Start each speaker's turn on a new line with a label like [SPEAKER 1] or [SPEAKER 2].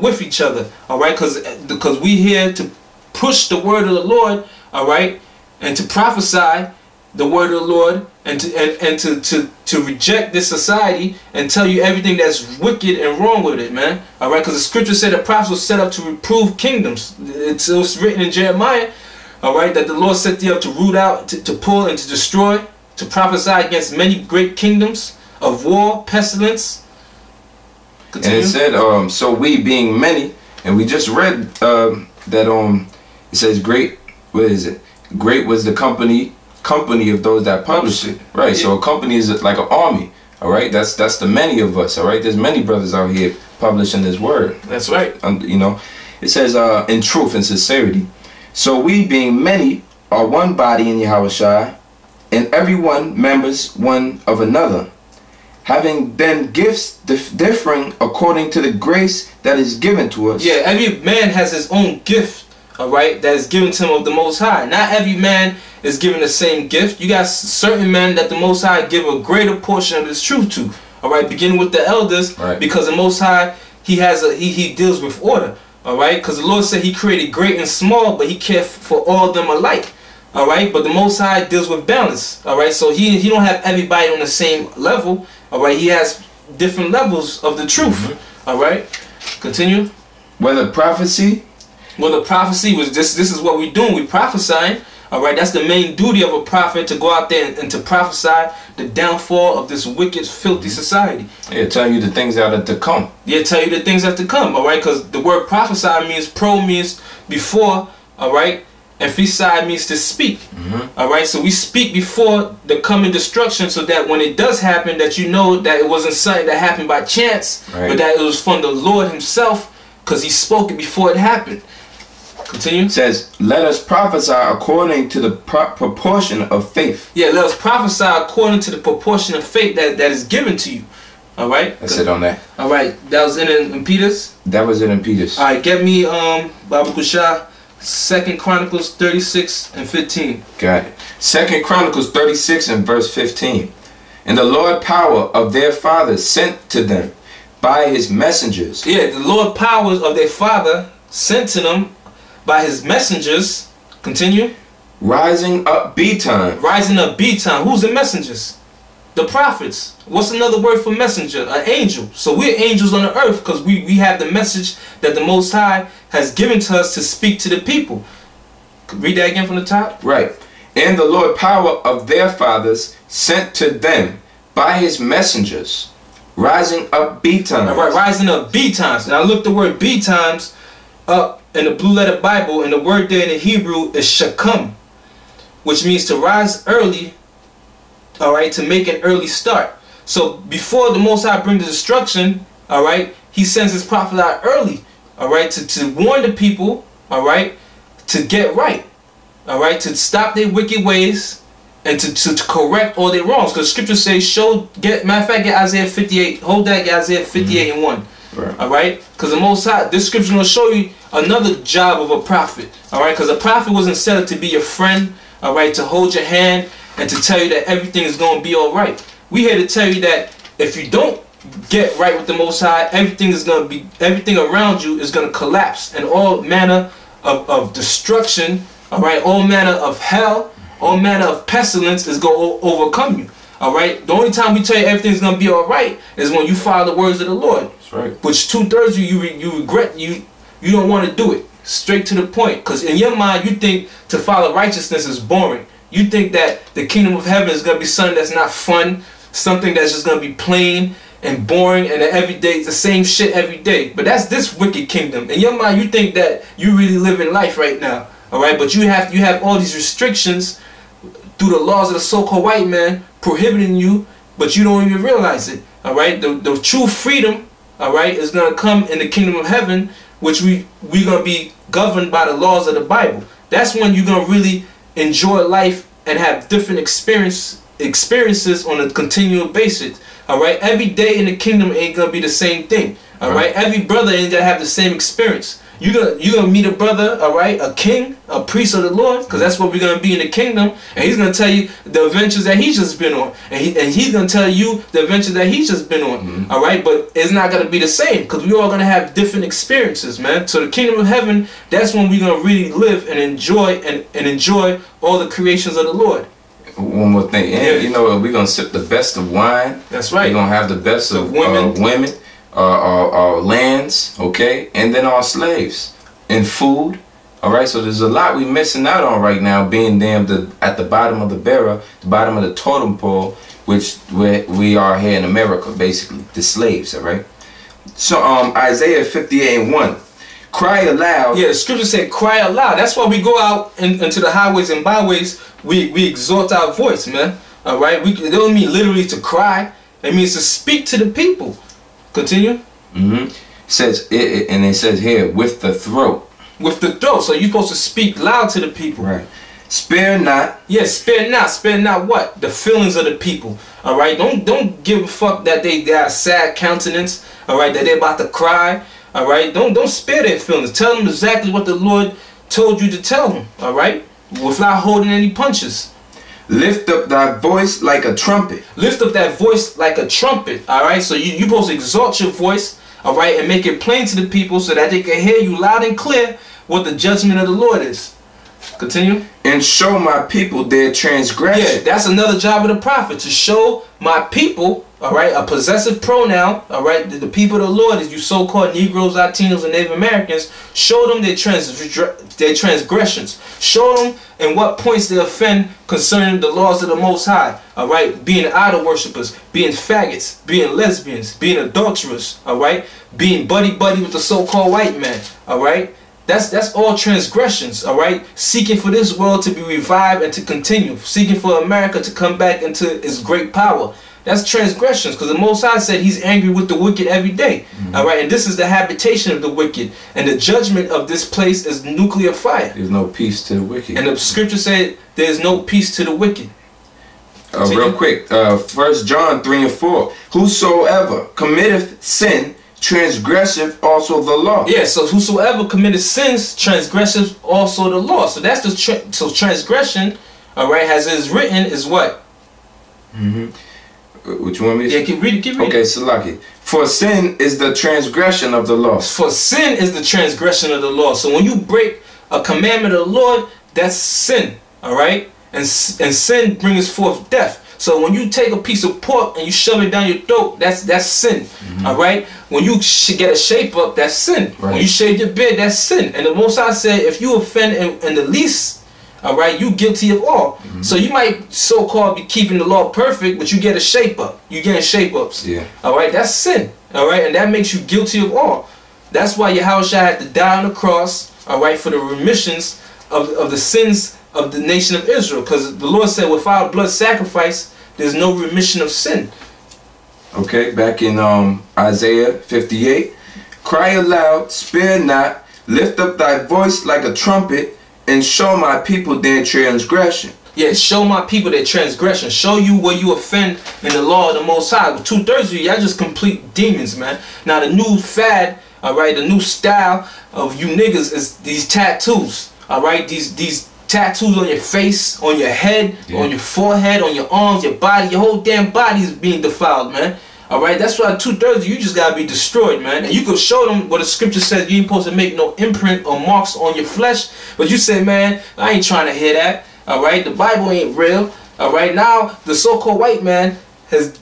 [SPEAKER 1] with each other, all right, because we here to push the word of the Lord, all right, and to prophesy the word of the Lord, and to reject this society and tell you everything that's wicked and wrong with it, man. All right, because the scripture said the prophets were set up to reprove kingdoms. It was written in Jeremiah, all right, that the Lord set thee up to root out, to pull, and to destroy, to prophesy against many great kingdoms of war, pestilence. Continue.
[SPEAKER 2] And it said, so we being many, and we just read that it says great. What is it? Great was the company of those that published it, right? Yeah. So a company is like an army, all right. That's the many of us, all right. There's many brothers out here publishing this word.
[SPEAKER 1] That's right.
[SPEAKER 2] You know, it says in truth and sincerity. So we being many are one body in Yahushua, and everyone members one of another, having then gifts differing according to the grace that is given to us.
[SPEAKER 1] Yeah, every man has his own gift, all right, that is given to him of the Most High. Not every man is given the same gift. You got certain men that the Most High give a greater portion of this truth to, all right, beginning with the elders,
[SPEAKER 2] right.
[SPEAKER 1] Because the Most High, he deals with order, all right, because the Lord said he created great and small, but he cared for all of them alike, all right, but the Most High deals with balance, all right, so he don't have everybody on the same level, all right, he has different levels of the truth, all right, continue.
[SPEAKER 2] Whether prophecy.
[SPEAKER 1] Well, the prophecy was this is what we're doing. We're prophesying. All right, that's the main duty of a prophet, to go out there and to prophesy the downfall of this wicked, filthy society.
[SPEAKER 2] Yeah, tell you the things that are to come.
[SPEAKER 1] Yeah, tell you the things that are to come. All right, because the word prophesy means means before. All right, and phesai means to speak. All right, so we speak before the coming destruction, so that when it does happen, that you know that it wasn't something that happened by chance, right, but that it was from the Lord Himself, because He spoke it before it happened. Continue.
[SPEAKER 2] It says, let us prophesy according to the proportion of faith.
[SPEAKER 1] Yeah, let us prophesy according to the proportion of faith that is given to you. All right.
[SPEAKER 2] That's it on that.
[SPEAKER 1] All right. That was in Peter's.
[SPEAKER 2] That was it in Peter's.
[SPEAKER 1] All right. Get me Baba Kusha, 2 Chronicles 36 and 15.
[SPEAKER 2] Got it. 2 Chronicles 36 and verse 15. And the Lord power of their fathers sent to them by His messengers.
[SPEAKER 1] Yeah, the Lord powers of their father sent to them by His messengers. Continue.
[SPEAKER 2] Rising up B-time.
[SPEAKER 1] Rising up B-time. Who's the messengers? The prophets. What's another word for messenger? An angel. So we're angels on the earth, because we have the message that the Most High has given to us to speak to the people. Read that again from the top.
[SPEAKER 2] Right. And the Lord power of their fathers sent to them by His messengers. Rising up B-times.
[SPEAKER 1] All right, rising up B-times. And I looked the word B-times up in the Blue Letter Bible, and the word there in the Hebrew is shakam, which means to rise early, all right, to make an early start. So before the Most High brings the destruction, all right, He sends His prophet out early, all right, to warn the people, all right, to get right, all right, to stop their wicked ways, and to correct all their wrongs. Because Scripture says, matter of fact, get Isaiah 58, hold that, get Isaiah 58 and 1. Right. All right, because the Most High, this scripture will show you another job of a prophet. All right, because a prophet wasn't set up to be your friend. All right, to hold your hand and to tell you that everything is going to be all right. We here to tell you that if you don't get right with the Most High, everything around you is going to collapse, and all manner of destruction. All right, all manner of hell, all manner of pestilence is going to overcome you. All right, the only time we tell you everything's going to be all right is when you follow the words of the Lord.
[SPEAKER 2] That's right. Which
[SPEAKER 1] 2/3 of you regret, you don't want to do it. Straight to the point. Because in your mind, you think to follow righteousness is boring. You think that the kingdom of heaven is going to be something that's not fun, something that's just going to be plain and boring, and every day it's the same shit every day. But that's this wicked kingdom. In your mind, you think that you really live in life right now. All right, but you have all these restrictions through the laws of the so-called white man prohibiting you, but you don't even realize it. All right, the true freedom, all right, is going to come in the kingdom of heaven, which we're going to be governed by the laws of the Bible. That's when you're going to really enjoy life and have different experiences on a continual basis. All right, every day in the kingdom ain't going to be the same thing. All right, every brother ain't going to have the same experience. You gonna meet a brother, all right, a king, a priest of the Lord, because that's what we're gonna be in the kingdom, and he's gonna tell you the adventures that he's just been on, and he's gonna tell you the adventures that he's just been on, all right. But it's not gonna be the same, because we're all gonna have different experiences, man. So the kingdom of heaven, that's when we're gonna really live and enjoy and enjoy all the creations of the Lord.
[SPEAKER 2] One more thing, and you know, we're gonna sip the best of wine.
[SPEAKER 1] That's right.
[SPEAKER 2] We're gonna have the best of
[SPEAKER 1] women.
[SPEAKER 2] Our lands, okay, and then our slaves and food. All right, so there's a lot we missing out on right now, being damned at the bottom of the barrel, the bottom of the totem pole, which we are here in America, basically the slaves. All right. So Isaiah 58:1, cry aloud.
[SPEAKER 1] Yeah, the scripture said, cry aloud. That's why we go out into the highways and byways. We exalt our voice, man. All right. It don't mean literally to cry. It means to speak to the people. Continue.
[SPEAKER 2] Says it, and it says here, with the throat.
[SPEAKER 1] With the throat. So you're supposed to speak loud to the people.
[SPEAKER 2] Right. Spare not.
[SPEAKER 1] Yes, spare not. Spare not what? The feelings of the people. All right. Don't give a fuck that they got a sad countenance. All right. That they're about to cry. All right. Don't spare their feelings. Tell them exactly what the Lord told you to tell them. All right. Without holding any punches.
[SPEAKER 2] Lift up thy voice like a trumpet.
[SPEAKER 1] Lift up that voice like a trumpet. All right. So you're supposed to exalt your voice. All right. And make it plain to the people so that they can hear you loud and clear what the judgment of the Lord is. Continue.
[SPEAKER 2] And show my people their transgression.
[SPEAKER 1] Yeah, that's another job of the prophet, to show my people, all right, a possessive pronoun, all right, the people of the Lord is you so-called Negroes, Latinos, and Native Americans. Show them their transgressions. Show them in what points they offend concerning the laws of the Most High, all right, being idol worshippers, being faggots, being lesbians, being adulterers, all right, being buddy-buddy with the so-called white man, all right. That's all transgressions, all right? Seeking for this world to be revived and to continue. Seeking for America to come back into its great power. That's transgressions, because the Most High said he's angry with the wicked every day, all right? And this is the habitation of the wicked. And the judgment of this place is nuclear fire.
[SPEAKER 2] There's no peace to the wicked.
[SPEAKER 1] And the scripture said there's no peace to the wicked.
[SPEAKER 2] Real quick, 1 John 3:4. Whosoever committeth sin transgresseth also the law.
[SPEAKER 1] Yeah, so whosoever committed sins transgresseth also the law. So that's the so transgression, all right, as it is written, is what?
[SPEAKER 2] Which one?
[SPEAKER 1] Yeah, keep reading.
[SPEAKER 2] Okay, Salaki. For sin is the transgression of the law.
[SPEAKER 1] For sin is the transgression of the law. So when you break a commandment of the Lord, that's sin, all right, and sin brings forth death. So when you take a piece of pork and you shove it down your throat, that's sin. All right. When you get a shape up, that's sin. Right. When you shave your beard, that's sin. And the Most High said, if you offend in the least, all right, you guilty of all. So you might so-called be keeping the law perfect, but you get a shape up. You getting shape ups.
[SPEAKER 2] Yeah.
[SPEAKER 1] All right. That's sin. All right, and that makes you guilty of all. That's why Yahushua had to die on the cross. All right, for the remissions of the sins of the nation of Israel, because the Lord said without blood sacrifice there's no remission of sin.
[SPEAKER 2] Okay, back in Isaiah 58, cry aloud, spare not, lift up thy voice like a trumpet, and show my people their transgression.
[SPEAKER 1] Yeah, show my people their transgression. Show you where you offend in the law of the Most High. 2/3 of you, y'all just complete demons, man. Now the new fad, all right, the new style of you niggas is these tattoos. All right, these tattoos on your face, on your head, on your forehead, on your arms, your body, your whole damn body is being defiled, man. All right, that's why 2/3 of you just gotta be destroyed, man. And you can show them what the scripture says. You ain't supposed to make no imprint or marks on your flesh, but you say, man, I ain't trying to hear that. All right, the Bible ain't real. All right, now the so-called white man has